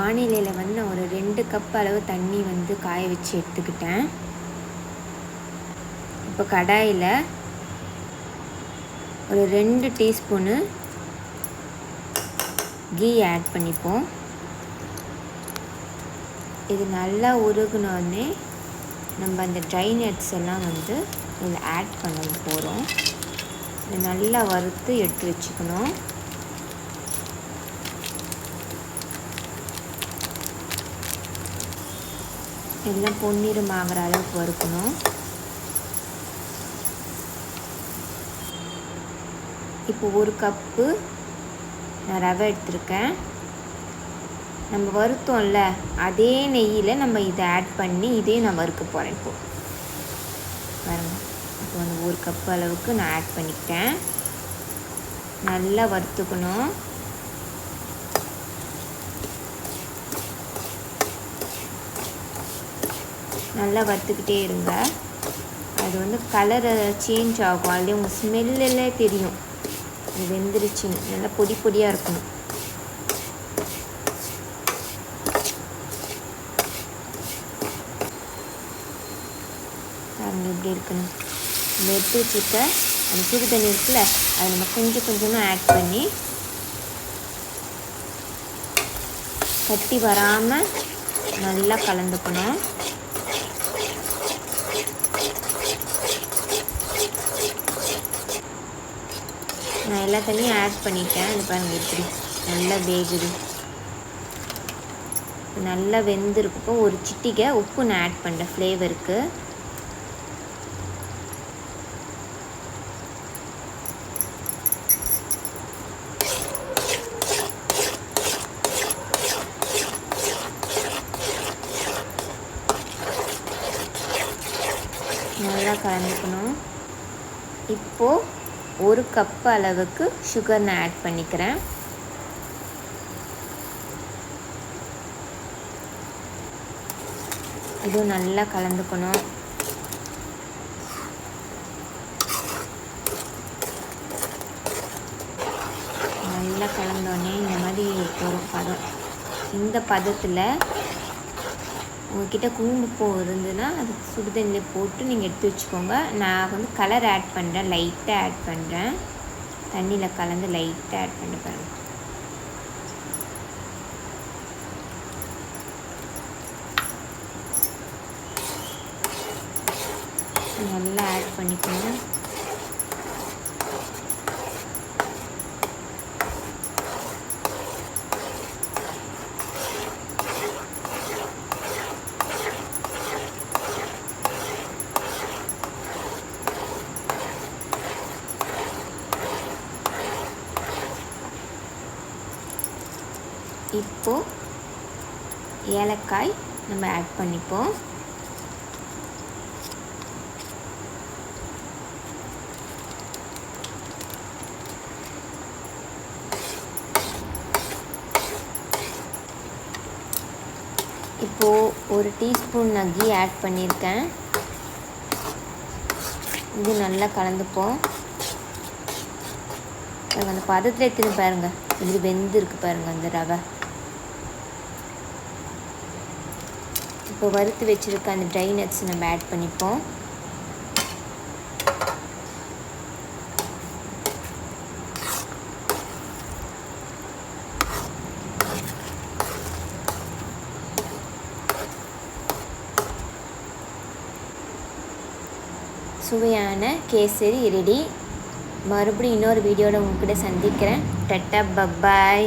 வானிலையில் வந்து நான் ஒரு 2 கப் அளவு தண்ணி வந்து காய வச்சு எடுத்துக்கிட்டேன். இப்போ கடாயில் ஒரு 2 டீஸ்பூனு கீ ஆட் பண்ணிப்போம். இது நல்லா உருகுனோடனே நம்ம அந்த ட்ரை நட்ஸ் எல்லாம் வந்து இதில் ஆட் பண்ண போகிறோம். இது நல்லா வறுத்து எடுத்து வச்சுக்கணும். எல்லாம் பொன்னிறம் ஆகிற அளவுக்கு வறுக்கணும். இப்போ 1 கப்பு நான் ரவை எடுத்திருக்கேன். நம்ம வறுத்தோம்ல அதே நெய்யில் நம்ம இதை ஆட் பண்ணி இதையும் நான் வறுக்க போகிறேன். இப்போது பாருங்க, இப்போ வந்து 1 கப் அளவுக்கு நான் ஆட் பண்ணிக்கிட்டேன். நல்லா வறுத்துக்கணும். நல்லா வறுத்துக்கிட்டே இருங்க. அது வந்து கலர் சேஞ்ச் ஆகும். அதுலேயே உங்கள் ஸ்மெல்லே தெரியும் அது வெந்துருச்சுன்னு. நல்லா பொடி பொடியாக இருக்கணும். பாருங்க எப்படி இருக்கணும். நம்ம எடுத்து வச்சுக்க அந்த சுடு தண்ணி இருக்குல்ல, அதை நம்ம கொஞ்சம் கொஞ்சமாக ஆட் பண்ணி கட்டி வராமல் நல்லா கலந்துக்கணும். நான் எல்லா தண்ணியும் ஆட் பண்ணிட்டேன். இது பாருங்கள் எப்படி நல்லா வேகுது. நல்லா வெந்திருக்கப்போ ஒரு சிட்டிகை உப்பு நான் ஆட் பண்ணுறேன் ஃப்ளேவருக்கு. நல்லா கலந்துக்கணும். இப்போது 1 கப் அளவுக்கு சுகர் நான் ஆட் பண்ணிக்கிறேன். இதுவும் நல்லா கலந்துக்கணும். நல்லா கலந்தோடனே இந்த மாதிரி ஒரு பதம், இந்த பதத்தில் உங்கள்கிட்ட குங்குமப்பூ இருந்ததுன்னா அது சுடுதண்ணியில் போட்டு நீங்கள் எடுத்து வச்சுக்கோங்க. நான் வந்து கலர் ஆட் பண்ணுறேன், லைட்டாக ஆட் பண்ணுறேன். தண்ணியில் கலந்து லைட்டாக ஆட் பண்ணி பாருங்கள். நல்லா ஆட் பண்ணிக்கணும். இப்போது ஏலக்காய் நம்ம ஆட் பண்ணிப்போம். இப்போது 1 டீஸ்பூன் நான் கீ ஆட் பண்ணியிருக்கேன். இது நல்லா கலந்துப்போம். அந்த பதத்தில் எடுத்துன்னு பாருங்கள் இது வெந்திருக்கு பாருங்கள் அந்த ரவை. இப்போ வறுத்து வச்சுருக்க அந்த ட்ரை நட்ஸ் நம்ம ஆட் பண்ணிப்போம். சுவையான கேசரி ரெடி. மறுபடியும் இன்னொரு வீடியோவில் உங்ககிட்ட சந்திக்கிறேன். டட்டா பப்பாய்.